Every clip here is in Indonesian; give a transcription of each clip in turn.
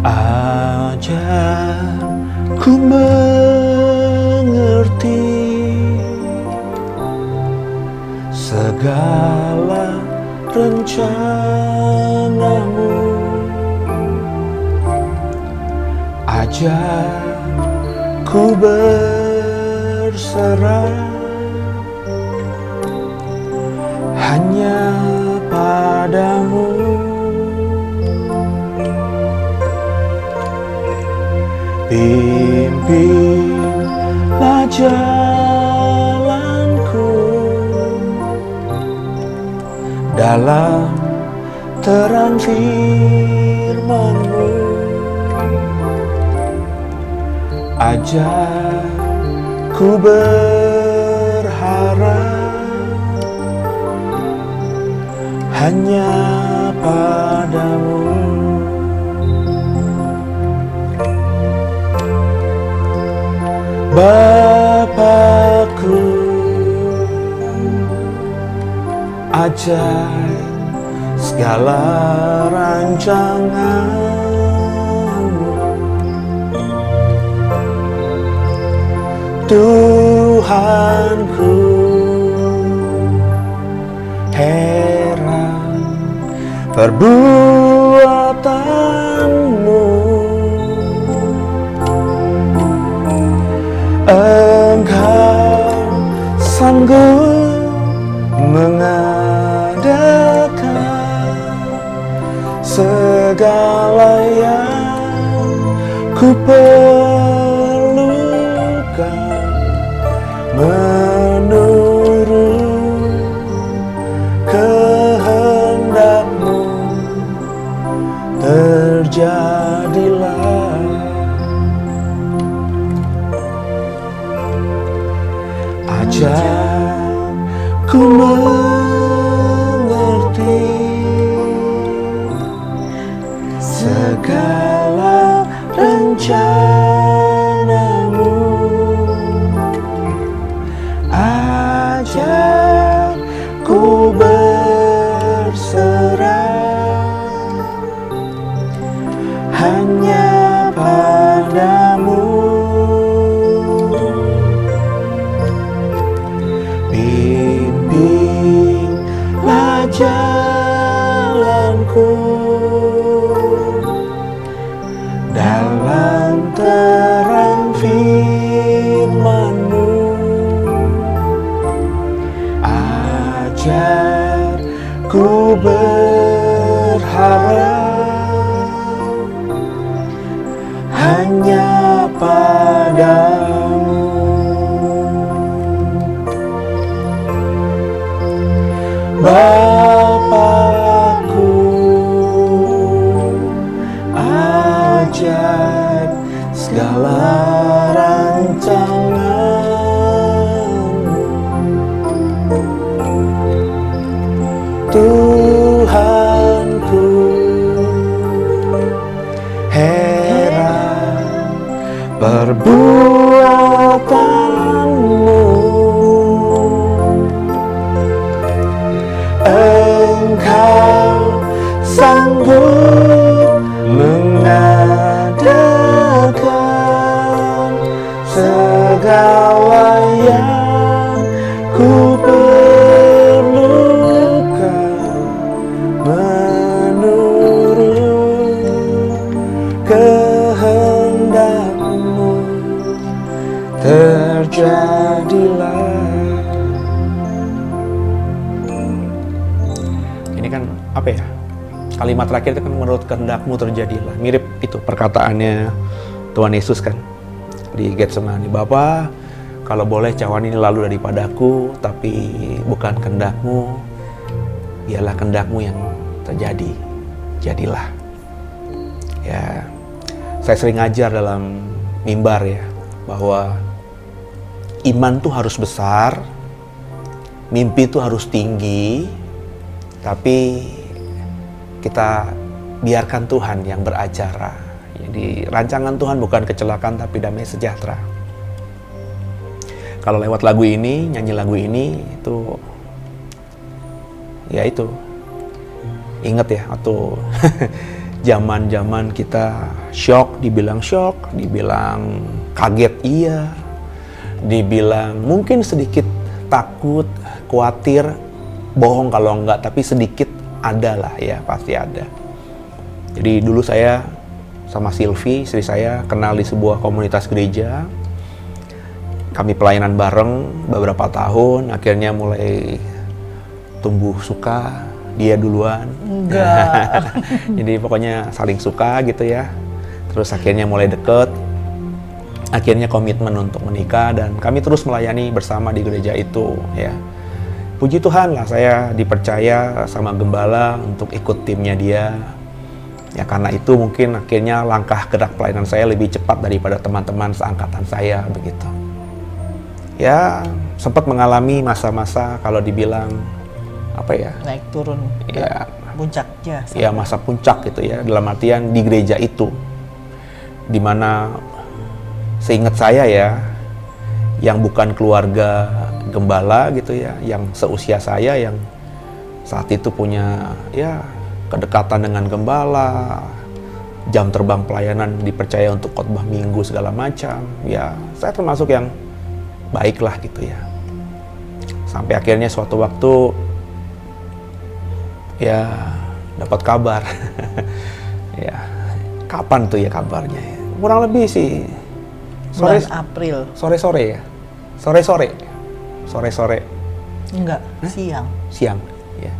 Ajar ku mengerti segala rencanamu. Ajar ku berserah hanya padamu. Pimpinlah jalanku dalam terang firman-Mu. Ajar ku berharap hanya padamu. Bapakku, ajar segala rancangan-Mu. Tuhanku, heran perbuatan-Mu. Engkau sanggup mengadakan segala yang ku perlukan menurut kehendak-Mu. Terjadilah. Ajar ku mengerti segala rencana-Mu. Ajar ku berserah hanya padamu. Pimpinlah jalanku dalam terang firman-Mu. Ajar ku berharap hanya padamu. Bapakku, ajar segala rancangan-Mu. Tuhanku, heran perbuatan-Mu. Engkau sanggup mengadakan segala yang ku perlukan menurut kehendak-Mu. Terjadilah. Ini kan apa ya? Kalimat terakhir itu kan menurut kehendak-Mu terjadilah. Mirip itu perkataannya Tuhan Yesus kan di Getsemani. Bapa, kalau boleh cawan ini lalu daripadaku, tapi bukan kehendak-Mu, biarlah kehendak-Mu yang terjadi. Jadilah. Ya, saya sering ngajar dalam mimbar ya, bahwa iman tuh harus besar, mimpi tuh harus tinggi, tapi kita biarkan Tuhan yang beracara. Jadi rancangan Tuhan bukan kecelakaan tapi damai sejahtera. Kalau lewat lagu ini, nyanyi lagu ini, itu ya itu inget ya atau zaman-zaman kita shock, dibilang kaget iya, dibilang mungkin sedikit takut, khawatir, bohong kalau enggak, tapi sedikit ada lah ya, pasti ada. Jadi dulu saya sama Sylvie, istri saya, kenal di sebuah komunitas gereja. Kami pelayanan bareng beberapa tahun, akhirnya mulai tumbuh suka, dia duluan. Enggak. Jadi pokoknya saling suka gitu ya. Terus akhirnya mulai deket, akhirnya komitmen untuk menikah, dan kami terus melayani bersama di gereja itu ya. Puji Tuhan lah, saya dipercaya sama gembala untuk ikut timnya dia. Ya karena itu mungkin akhirnya langkah gerak pelayanan saya lebih cepat daripada teman-teman seangkatan saya begitu. Ya sempat mengalami masa-masa kalau dibilang apa ya? Naik turun. Ya puncaknya. Ya masa puncak gitu ya, dalam artian di gereja itu. Dimana seingat saya ya, yang bukan keluarga gembala gitu ya, yang seusia saya, yang saat itu punya ya kedekatan dengan gembala, jam terbang pelayanan dipercaya untuk khotbah minggu segala macam, ya saya termasuk yang baiklah gitu ya. Sampai akhirnya suatu waktu ya dapat kabar. Ya kapan tuh ya kabarnya ya? Kurang lebih sih bulan April. Sore-sore ya. Sore-sore. Enggak, siang. Siang, ya.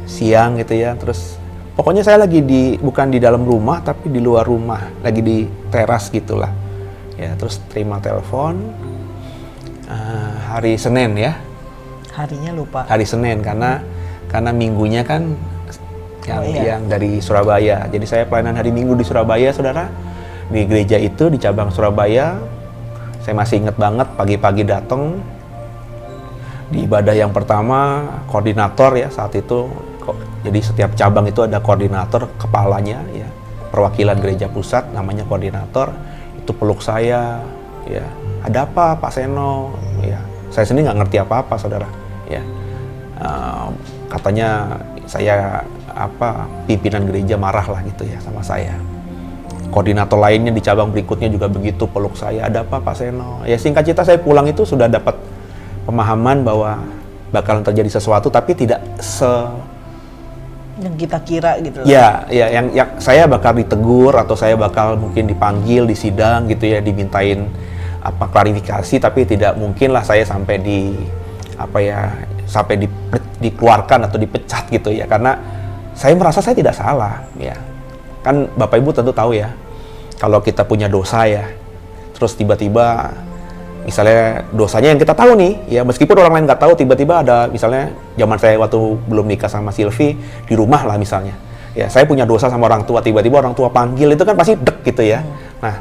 Siang gitu ya. Terus pokoknya saya lagi bukan di dalam rumah tapi di luar rumah, lagi di teras gitulah. Ya, terus terima telepon hari Senin ya. Harinya lupa. Hari Senin karena minggunya kan yang dari Surabaya. Jadi saya pelayanan hari Minggu di Surabaya, saudara. Di gereja itu di cabang Surabaya. Saya masih ingat banget, pagi-pagi datang di ibadah yang pertama, koordinator ya saat itu. Jadi setiap cabang itu ada koordinator, kepalanya ya, perwakilan gereja pusat namanya koordinator. Itu peluk saya, ya ada apa Pak Seno? Ya saya sendiri nggak ngerti apa-apa, saudara. Ya katanya saya pimpinan gereja marah lah gitu ya sama saya. Koordinator lainnya di cabang berikutnya juga begitu, peluk saya, ada apa Pak Seno? Ya singkat cerita saya pulang itu sudah dapat pemahaman bahwa bakalan terjadi sesuatu, tapi tidak yang kita kira gitu. Ya yang saya bakal ditegur atau saya bakal mungkin dipanggil di sidang gitu ya, dimintain klarifikasi, tapi tidak mungkin lah saya sampai dikeluarkan atau dipecat gitu ya, karena saya merasa saya tidak salah ya. Kan Bapak Ibu tentu tahu ya, kalau kita punya dosa ya, terus tiba-tiba misalnya dosanya yang kita tahu nih ya, meskipun orang lain nggak tahu, tiba-tiba ada misalnya zaman saya waktu belum nikah sama Sylvie di rumah lah misalnya ya, saya punya dosa sama orang tua, tiba-tiba orang tua panggil, itu kan pasti dek gitu ya. Nah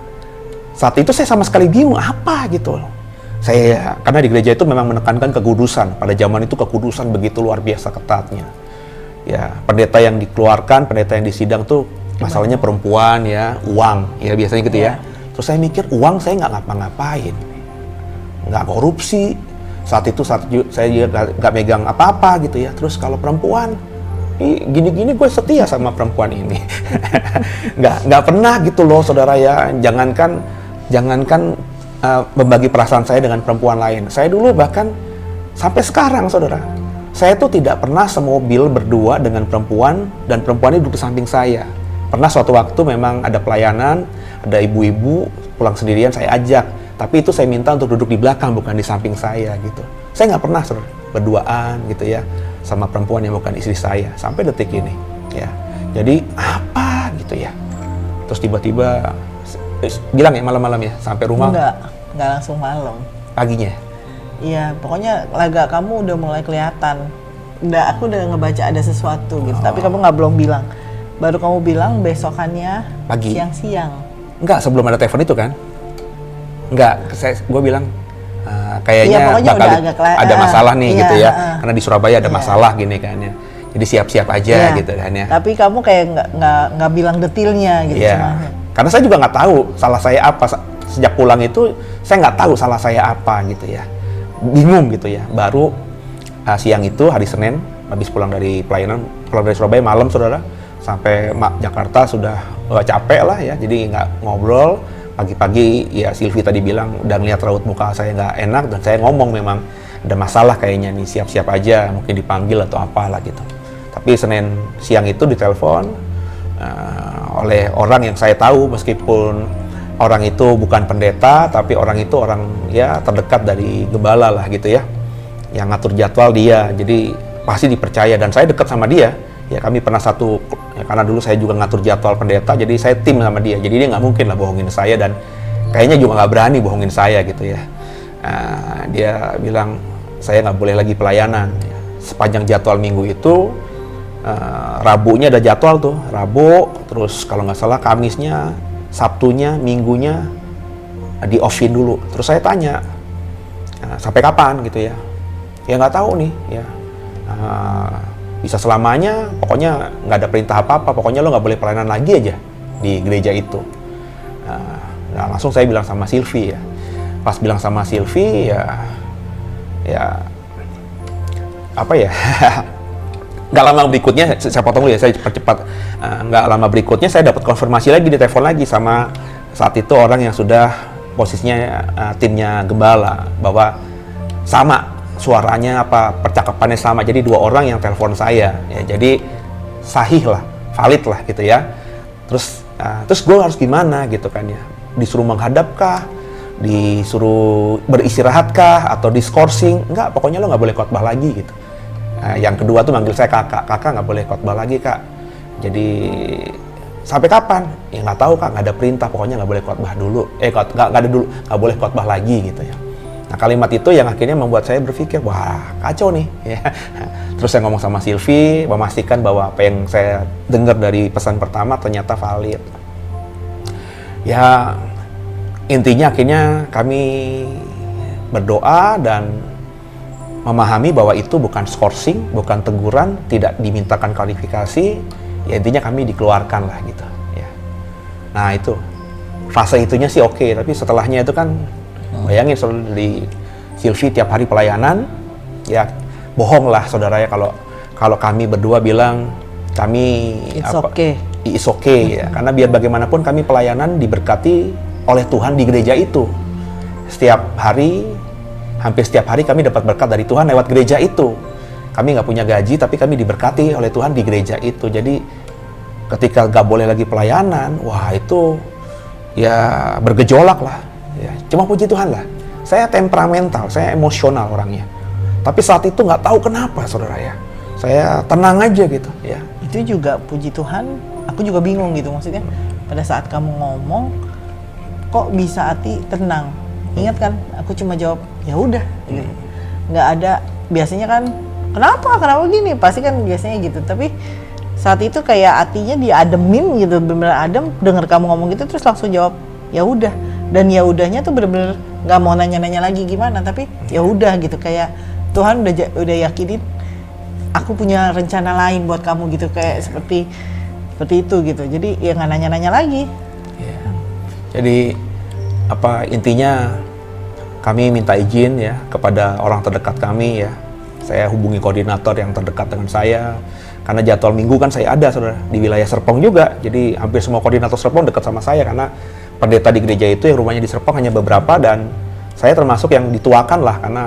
saat itu saya sama sekali bingung apa gitu loh. Saya karena di gereja itu memang menekankan kekudusan, pada zaman itu kekudusan begitu luar biasa ketatnya ya. Pendeta yang dikeluarkan, pendeta yang disidang tuh masalahnya perempuan ya, uang ya biasanya gitu ya. Terus saya mikir, uang saya nggak ngapa-ngapain, nggak korupsi. Saat itu saya juga nggak megang apa-apa gitu ya. Terus kalau perempuan, gini-gini gue setia sama perempuan ini. nggak pernah gitu loh, saudara ya. Jangankan membagi perasaan saya dengan perempuan lain. Saya dulu bahkan sampai sekarang, saudara, saya tuh tidak pernah semobil berdua dengan perempuan dan perempuannya duduk di samping saya. Pernah suatu waktu memang ada pelayanan, ada ibu-ibu pulang sendirian, saya ajak. Tapi itu saya minta untuk duduk di belakang, bukan di samping saya gitu. Saya nggak pernah berduaan gitu ya sama perempuan yang bukan istri saya sampai detik ini ya. Jadi apa gitu ya. Terus tiba-tiba bilang ya malam-malam ya sampai rumah. Nggak langsung malam. Paginya. Iya, pokoknya laga kamu udah mulai kelihatan. Aku udah ngebaca ada sesuatu gitu. Tapi kamu belum bilang. Baru kamu bilang besokannya pagi. Siang-siang. Enggak, sebelum ada telepon itu kan. Enggak, gue bilang kayaknya pokoknya bakal udah agak ada masalah nih gitu ya, Iya. karena di Surabaya ada masalah gini kan ya. Jadi siap-siap aja Iya. gitu kan ya. Tapi kamu kayak nggak bilang detailnya gitu. Iya. Cuma, Karena saya juga nggak tahu salah saya apa. Sejak pulang itu saya nggak tahu salah saya apa gitu ya. Bingung gitu ya. Baru siang itu hari Senin habis pulang dari pelayanan, pulang dari Surabaya malam saudara, sampai Jakarta sudah capek lah ya. Jadi nggak ngobrol. Pagi-pagi ya Silvi tadi bilang udah ngeliat raut muka saya nggak enak dan saya ngomong memang ada masalah kayaknya nih, siap-siap aja mungkin dipanggil atau apalah gitu. Tapi Senin siang itu ditelepon oleh orang yang saya tahu, meskipun orang itu bukan pendeta, tapi orang itu orang ya terdekat dari gembala lah gitu ya, yang ngatur jadwal dia, jadi pasti dipercaya dan saya dekat sama dia. Ya kami pernah satu, ya, karena dulu saya juga ngatur jadwal pendeta, jadi saya tim sama dia, jadi dia nggak mungkin lah bohongin saya dan kayaknya juga nggak berani bohongin saya gitu ya. Dia bilang saya nggak boleh lagi pelayanan ya. Sepanjang jadwal minggu itu Rabunya ada jadwal tuh, Rabu, terus kalau nggak salah Kamisnya, Sabtunya, Minggunya di offin dulu. Terus saya tanya sampai kapan gitu ya? Ya nggak tahu nih ya. Bisa selamanya, pokoknya nggak ada perintah apa-apa, pokoknya lo nggak boleh pelayanan lagi aja di gereja itu. Nah, langsung saya bilang sama Silvi ya. Pas bilang sama Silvi ya apa ya? Nggak lama berikutnya, saya potong dulu ya, saya percepat. Nggak lama berikutnya saya dapat konfirmasi lagi, ditelepon lagi sama saat itu orang yang sudah posisinya timnya gembala, bahwa sama suaranya, apa percakapannya sama, jadi dua orang yang telepon saya ya, jadi sahih lah, valid lah gitu ya. Terus gue harus gimana gitu kan ya, disuruh menghadapkah, disuruh beristirahatkah, atau diskorsing? Enggak, pokoknya lo nggak boleh khotbah lagi gitu. Yang kedua tuh manggil saya kakak nggak boleh khotbah lagi kak, jadi sampai kapan? Ya nggak tahu kak, nggak ada perintah, pokoknya nggak boleh khotbah dulu, nggak boleh khotbah lagi gitu ya. Nah, kalimat itu yang akhirnya membuat saya berpikir, wah kacau nih ya. Terus saya ngomong sama Silvi, memastikan bahwa apa yang saya dengar dari pesan pertama ternyata valid. Ya intinya akhirnya kami berdoa dan memahami bahwa itu bukan skorsing, bukan teguran, tidak dimintakan kualifikasi. Ya intinya kami dikeluarkan lah gitu ya. Nah itu fase itunya sih oke, tapi setelahnya itu kan bayangin saudara, di Silvi tiap hari pelayanan, ya bohong lah saudara ya kalau kami berdua bilang kami it's okay ya, karena biar bagaimanapun kami pelayanan diberkati oleh Tuhan di gereja itu. Hampir setiap hari kami dapat berkat dari Tuhan lewat gereja itu. Kami nggak punya gaji, tapi kami diberkati oleh Tuhan di gereja itu. Jadi ketika nggak boleh lagi pelayanan, wah itu ya bergejolak lah. Ya, cuma puji Tuhan lah. Saya temperamental, saya emosional orangnya. Tapi saat itu nggak tahu kenapa, saudara ya. Saya tenang aja gitu, ya. Itu juga puji Tuhan. Aku juga bingung gitu, maksudnya. Pada saat kamu ngomong, kok bisa hati tenang? Ingat kan? Aku cuma jawab, ya udah. Gitu. Nggak ada. Biasanya kan, kenapa gini? Pasti kan biasanya gitu. Tapi saat itu kayak hatinya diademin gitu, bener-bener adem. Dengar kamu ngomong gitu, terus langsung jawab, ya udah. Dan ya udahnya tuh bener-bener nggak mau nanya-nanya lagi gimana, tapi ya udah gitu, kayak Tuhan udah yakinin aku punya rencana lain buat kamu gitu, kayak seperti itu gitu. Jadi ya nggak nanya-nanya lagi. Ya. Jadi apa intinya, kami minta izin ya kepada orang terdekat kami ya. Saya hubungi koordinator yang terdekat dengan saya, karena jadwal minggu kan saya ada saudara di wilayah Serpong juga. Jadi hampir semua koordinator Serpong dekat sama saya, karena pendeta di gereja itu yang rumahnya di Serpong hanya beberapa, dan saya termasuk yang dituakan lah, karena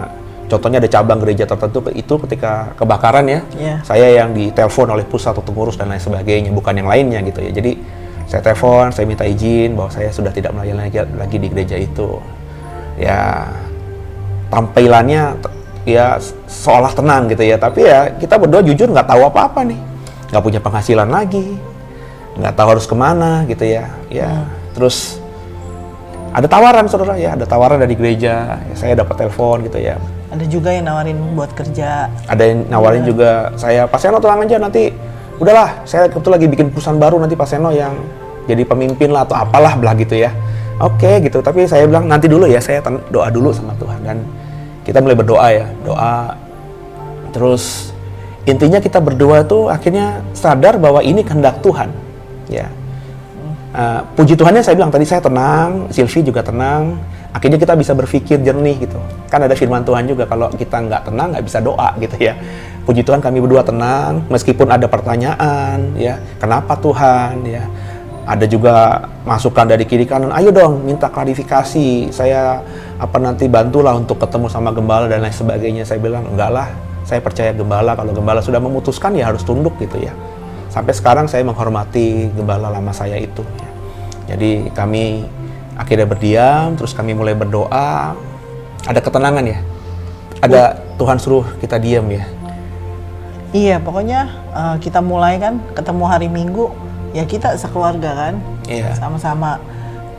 contohnya ada cabang gereja tertentu itu ketika kebakaran ya, saya yang ditelepon oleh pusat atau pengurus dan lain sebagainya, bukan yang lainnya gitu ya. Jadi saya telepon, saya minta izin bahwa saya sudah tidak melayani lagi di gereja itu. Ya tampilannya ya seolah tenang gitu ya, tapi ya kita berdua jujur nggak tahu apa-apa nih, nggak punya penghasilan lagi, nggak tahu harus kemana gitu ya. Terus ada tawaran saudara ya, ada tawaran dari gereja, ya, saya dapat telepon gitu ya. Ada juga yang nawarin buat kerja. Ada yang nawarin juga saya, Pak Seno tenang aja, nanti udahlah, saya kebetulan lagi bikin perusahaan baru, nanti Pak Seno yang jadi pemimpin lah atau apalah belah gitu ya. Oke gitu, tapi saya bilang nanti dulu ya, saya doa dulu sama Tuhan. Dan kita mulai berdoa ya, doa. Terus intinya kita berdoa tuh akhirnya sadar bahwa ini kehendak Tuhan, ya. Puji Tuhannya saya bilang tadi saya tenang, Sylvie juga tenang. Akhirnya kita bisa berpikir jernih gitu. Kan ada firman Tuhan juga, kalau kita nggak tenang nggak bisa doa gitu ya. Puji Tuhan kami berdua tenang, meskipun ada pertanyaan ya, kenapa Tuhan ya. Ada juga masukan dari kiri kanan, ayo dong minta klarifikasi, saya nanti bantulah untuk ketemu sama gembala dan lain sebagainya. Saya bilang enggak lah, saya percaya gembala, kalau gembala sudah memutuskan ya harus tunduk gitu ya. Sampai sekarang saya menghormati gembala lama saya itu ya. Jadi kami akhirnya berdiam, terus kami mulai berdoa, ada ketenangan ya, ada Tuhan suruh kita diam ya. Iya, pokoknya kita mulai kan ketemu hari Minggu, ya kita sekeluarga kan, Iya. sama-sama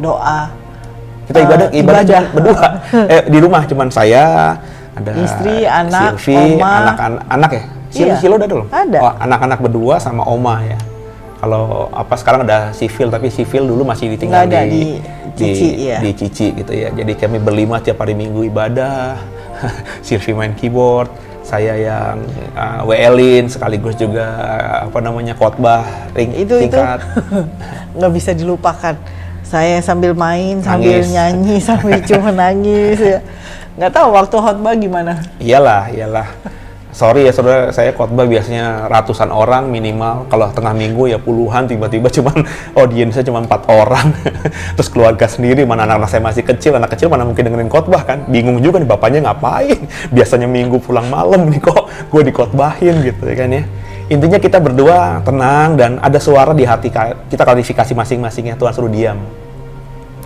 doa. Kita ibadah cuma berdua, di rumah cuman saya, ada istri, anak, Sylvie, oma. anak ya. Iya. Silo udah belum? Ada. Oh, anak-anak berdua sama oma ya. Kalau sekarang ada Sivil, tapi Sivil dulu masih ditinggal Nggak ada, di Cici, ya. di Cici gitu ya. Jadi kami berlima tiap hari Minggu ibadah. Sylvie main keyboard, saya yang WL-in sekaligus juga khotbah singkat. Nggak bisa dilupakan. Saya sambil main, sambil nyanyi, sambil cuma nangis ya. Nggak tahu waktu khotbah gimana? Iyalah. Sorry ya saudara, saya khotbah biasanya ratusan orang minimal. Kalau tengah minggu ya puluhan, tiba-tiba cuman audiensnya cuma 4 orang. Terus keluarga sendiri, mana anak-anak saya masih kecil, anak kecil mana mungkin dengerin khotbah kan. Bingung juga nih bapaknya ngapain. Biasanya minggu pulang malam nih kok gue dikhotbahin gitu ya kan ya. Intinya kita berdua tenang dan ada suara di hati kita, klarifikasi masing-masingnya. Tuhan suruh diam.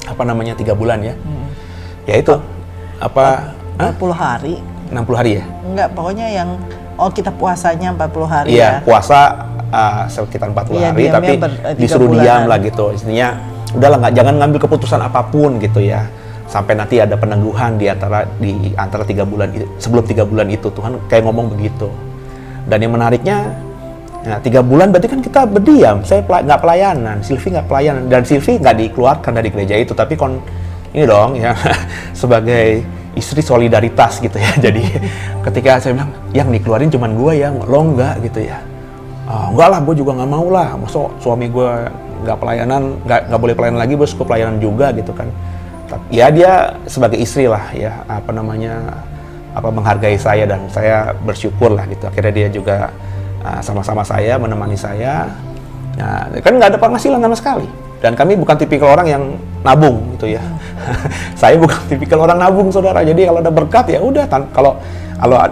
3 bulan ya. Ya itu. 40 hari. 60 hari ya? Enggak, pokoknya yang kita puasanya 40 hari iya, ya. puasa sekitar 40 iya, hari, tapi disuruh diam lah gitu. Intinya udahlah, jangan ngambil keputusan apapun gitu ya. Sampai nanti ada peneguhan di antara 3 bulan itu, sebelum 3 bulan itu Tuhan kayak ngomong begitu. Dan yang menariknya, 3 bulan berarti kan kita berdiam. Saya nggak pelayanan, Sylvie nggak pelayanan, dan Sylvie nggak dikeluarkan dari gereja itu, tapi ini dong ya sebagai istri solidaritas gitu ya. Jadi ketika saya bilang yang dikeluarin cuman gue ya, lo enggak gitu ya. Enggak lah, gue juga nggak mau lah. Masa suami gue nggak pelayanan, nggak boleh pelayanan lagi, bos gue pelayanan juga gitu kan. Ya dia sebagai istri lah ya, menghargai saya dan saya bersyukur lah gitu. Akhirnya dia juga sama-sama saya, menemani saya. Nah, kan nggak ada penghasilan sama sekali. Dan kami bukan tipikal orang yang nabung gitu ya. Saya bukan tipikal orang nabung, saudara. Jadi kalau ada berkat ya udah. Kalau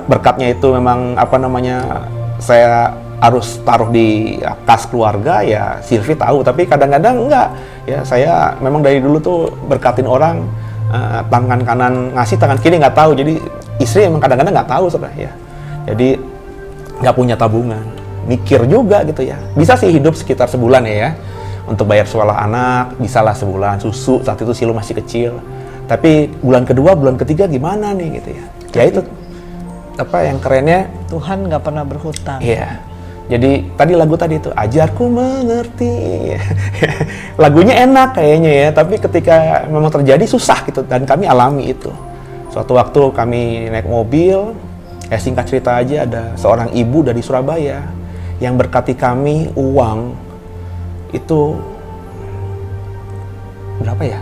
berkatnya itu memang saya harus taruh di kas keluarga ya, Sylvie tahu. Tapi kadang-kadang enggak. Ya saya memang dari dulu tuh berkatin orang, tangan kanan ngasih, tangan kiri nggak tahu. Jadi istri emang kadang-kadang nggak tahu, saudara ya. Jadi nggak punya tabungan. Mikir juga gitu ya. Bisa sih hidup sekitar sebulan ya. Untuk bayar sekolah anak, bisalah sebulan, susu, saat itu Silo masih kecil. Tapi bulan kedua, bulan ketiga gimana nih gitu ya. Ya itu, yang kerennya, Tuhan nggak pernah berhutang. iya. Jadi tadi lagu tadi itu, ajarku mengerti. Lagunya enak kayaknya ya, tapi ketika memang terjadi susah gitu, dan kami alami itu. Suatu waktu kami naik mobil, singkat cerita aja, ada seorang ibu dari Surabaya yang berkati kami uang, itu berapa ya?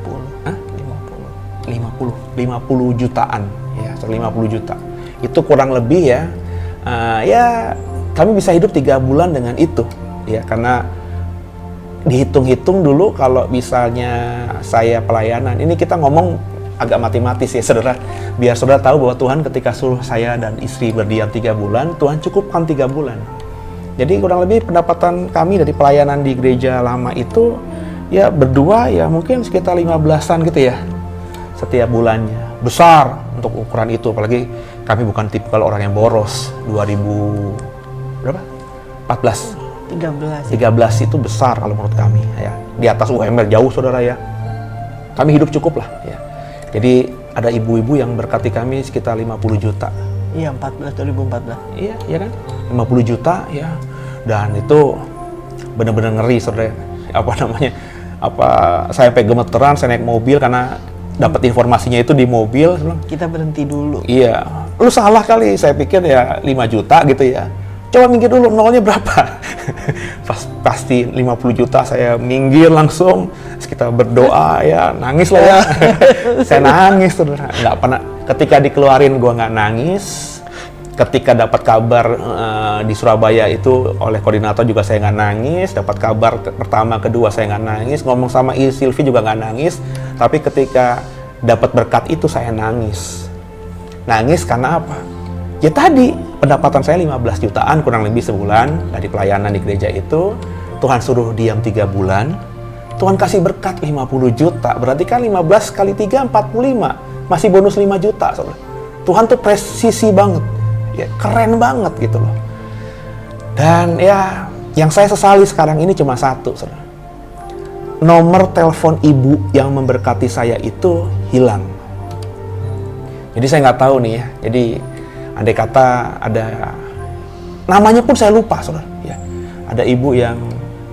50. Hah? 50 jutaan ya, 50 juta. Itu kurang lebih ya. Ya kami bisa hidup 3 bulan dengan itu ya, karena dihitung-hitung dulu kalau misalnya saya pelayanan, ini kita ngomong agak matematis ya saudara, biar saudara tahu bahwa Tuhan ketika suruh saya dan istri berdiam 3 bulan, Tuhan cukupkan 3 bulan. Jadi kurang lebih pendapatan kami dari pelayanan di gereja lama itu ya berdua ya mungkin sekitar 15-an gitu ya setiap bulannya. Besar untuk ukuran itu, apalagi kami bukan tipikal orang yang boros. 2014 13 itu besar kalau menurut kami ya. Di atas UMR jauh saudara ya. Kami hidup cukup lah ya. Jadi ada ibu-ibu yang berkati kami sekitar 50 juta. Iya, 2014. Iya, iya kan? 50 juta ya. Dan itu benar-benar ngeri saudara. Saya sampai gemeteran, saya naik mobil karena dapat informasinya itu di mobil. Saya bilang, Kita berhenti dulu. iya, lu salah kali. Saya pikir ya 5 juta gitu ya. Coba minggir dulu, nolnya berapa? Pasti 50 juta, saya minggir langsung. Terus kita berdoa ya, nangis lah ya. Saya nangis tuh, nggak pernah. Ketika dikeluarin gua nggak nangis. Ketika dapat kabar di Surabaya itu oleh koordinator juga saya nggak nangis. Dapat kabar pertama, kedua saya nggak nangis. Ngomong sama Sylvie juga nggak nangis. Tapi ketika dapat berkat itu saya nangis. Nangis karena apa? Ya tadi, pendapatan saya 15 jutaan kurang lebih sebulan dari pelayanan di gereja itu. Tuhan suruh diam 3 bulan. Tuhan kasih berkat 50 juta. Berarti kan 15 kali 3, 45. Masih bonus 5 juta. Saudara. Tuhan tuh presisi banget. Ya, keren banget gitu loh. Dan ya, yang saya sesali sekarang ini cuma satu. Saudara. Nomor telepon ibu yang memberkati saya itu hilang. Jadi saya nggak tahu nih ya. Jadi andai kata ada namanya pun saya lupa, saudara. Ya, ada ibu yang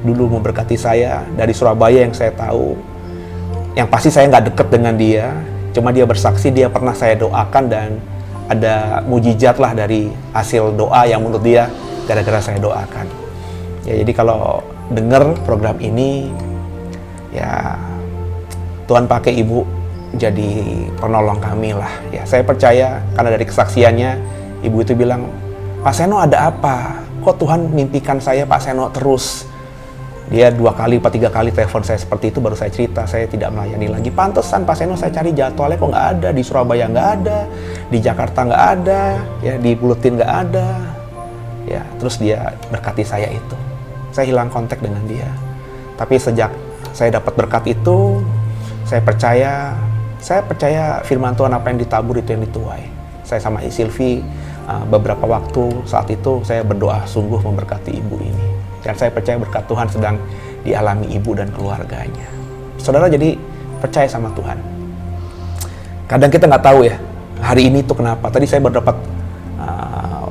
dulu memberkati saya dari Surabaya yang saya tahu. Yang pasti saya nggak deket dengan dia. Cuma dia bersaksi dia pernah saya doakan dan ada mujizat lah dari hasil doa yang menurut dia gara-gara saya doakan. Ya, jadi kalau dengar program ini, ya Tuhan pakai ibu jadi penolong kami lah. Ya, saya percaya karena dari kesaksiannya ibu itu bilang, Pak Seno ada apa? Kok Tuhan mimpikan saya Pak Seno terus? Dia 2 kali, 3 kali telepon saya seperti itu, baru saya cerita, saya tidak melayani lagi. Pantesan Pak Seno saya cari jadwalnya kok nggak ada, di Surabaya nggak ada, di Jakarta nggak ada, ya di Bulutin nggak ada. Ya, terus dia berkati saya itu. Saya hilang kontak dengan dia. Tapi sejak saya dapat berkat itu, saya percaya firman Tuhan apa yang ditabur itu yang dituai. Saya sama Sylvie beberapa waktu saat itu saya berdoa sungguh memberkati ibu ini. Dan saya percaya berkat Tuhan sedang dialami ibu dan keluarganya. Saudara jadi percaya sama Tuhan. Kadang kita nggak tahu ya, hari ini tuh kenapa. Tadi saya berdapat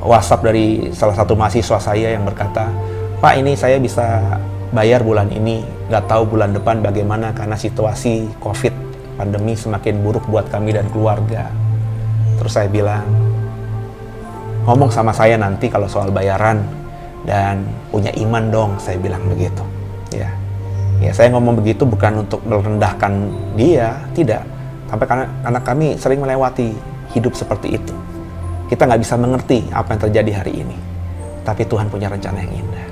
WhatsApp dari salah satu mahasiswa saya yang berkata, Pak ini saya bisa bayar bulan ini, nggak tahu bulan depan bagaimana karena situasi COVID, pandemi semakin buruk buat kami dan keluarga. Terus saya bilang, ngomong sama saya nanti kalau soal bayaran dan punya iman dong, saya bilang begitu. Ya, saya ngomong begitu bukan untuk merendahkan dia, tidak. Tapi karena kami sering melewati hidup seperti itu. Kita nggak bisa mengerti apa yang terjadi hari ini. Tapi Tuhan punya rencana yang indah,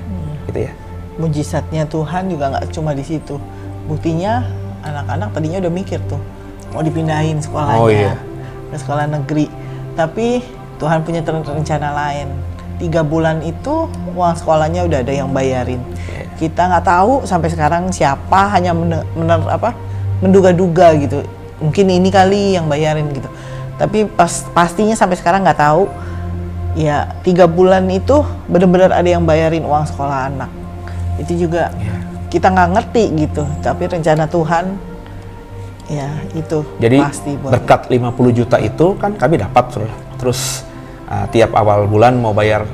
gitu ya. Mujizatnya Tuhan juga nggak cuma di situ. Buktinya anak-anak tadinya udah mikir tuh mau dipindahin sekolahnya ke sekolah negeri. Tapi Tuhan punya rencana lain. 3 bulan itu uang sekolahnya udah ada yang bayarin. Kita nggak tahu sampai sekarang siapa, hanya menduga-duga gitu. Mungkin ini kali yang bayarin gitu. Tapi pastinya sampai sekarang nggak tahu. Ya 3 bulan itu benar-benar ada yang bayarin uang sekolah anak. Itu juga kita nggak ngerti gitu. Tapi rencana Tuhan ya itu jadi pasti berkat 50 juta itu kan kami dapat, terus tiap awal bulan mau bayar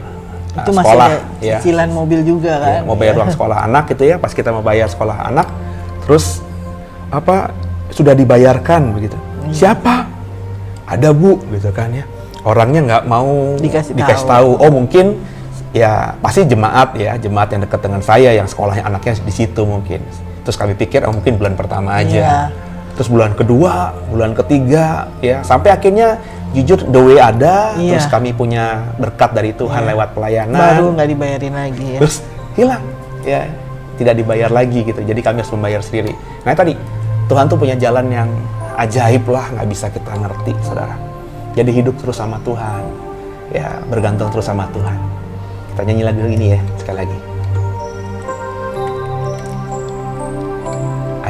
itu sekolah, masih ada cicilan mobil juga kan, mau bayar uang sekolah anak gitu ya. Pas kita mau bayar sekolah anak, terus sudah dibayarkan begitu. Siapa? Ada Bu gitu kan ya. Orangnya nggak mau dikasih tahu. Oh mungkin ya pasti jemaat yang dekat dengan saya yang sekolahnya anaknya di situ mungkin. Terus kami pikir mungkin bulan pertama aja. Terus bulan kedua, bulan ketiga, ya sampai akhirnya jujur the way ada. Terus kami punya berkat dari Tuhan lewat pelayanan. Baru nggak dibayarin lagi ya. Terus hilang, ya tidak dibayar lagi gitu. Jadi kami harus membayar sendiri. Nah tadi Tuhan tuh punya jalan yang ajaib lah, nggak bisa kita ngerti, saudara. Jadi hidup terus sama Tuhan, ya bergantung terus sama Tuhan. Kita nyanyi lagu ini ya sekali lagi.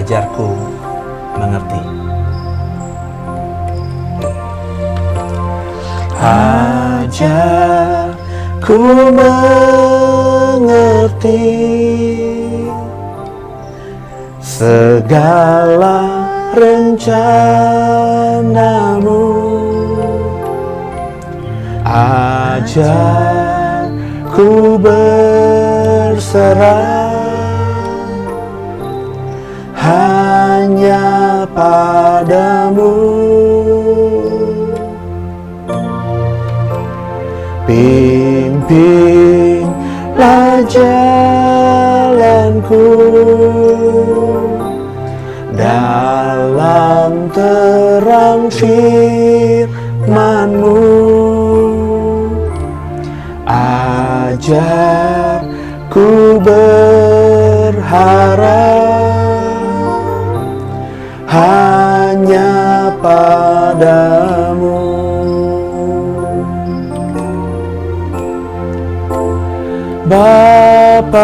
Ajarku mengerti. Ajarku mengerti segala rencanamu. Ajarku berserah hanya padamu. Bimbinglah jalanku dalam terang firman-Mu. Ajar ku berharap hanya padamu. Bapakku,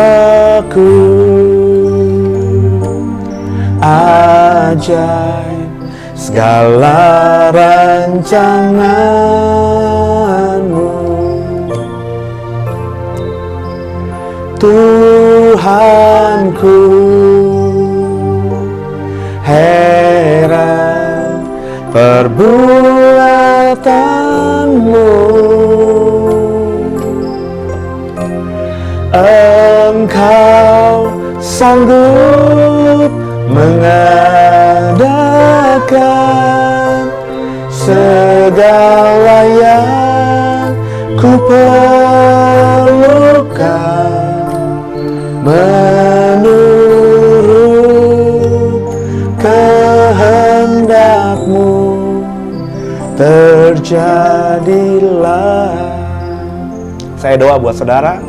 ajaib segala rancangan-Mu. Tuhanku, heran perbuatan-Mu. Engkau sanggup mengadakan segala yang ku perlukan menurut kehendak-Mu. Terjadilah. Saya doa buat saudara,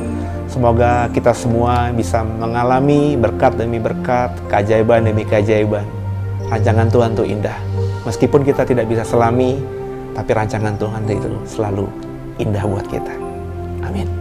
semoga kita semua bisa mengalami berkat demi berkat, keajaiban demi keajaiban. Rancangan Tuhan itu indah. Meskipun kita tidak bisa selami, tapi rancangan Tuhan itu selalu indah buat kita. Amin.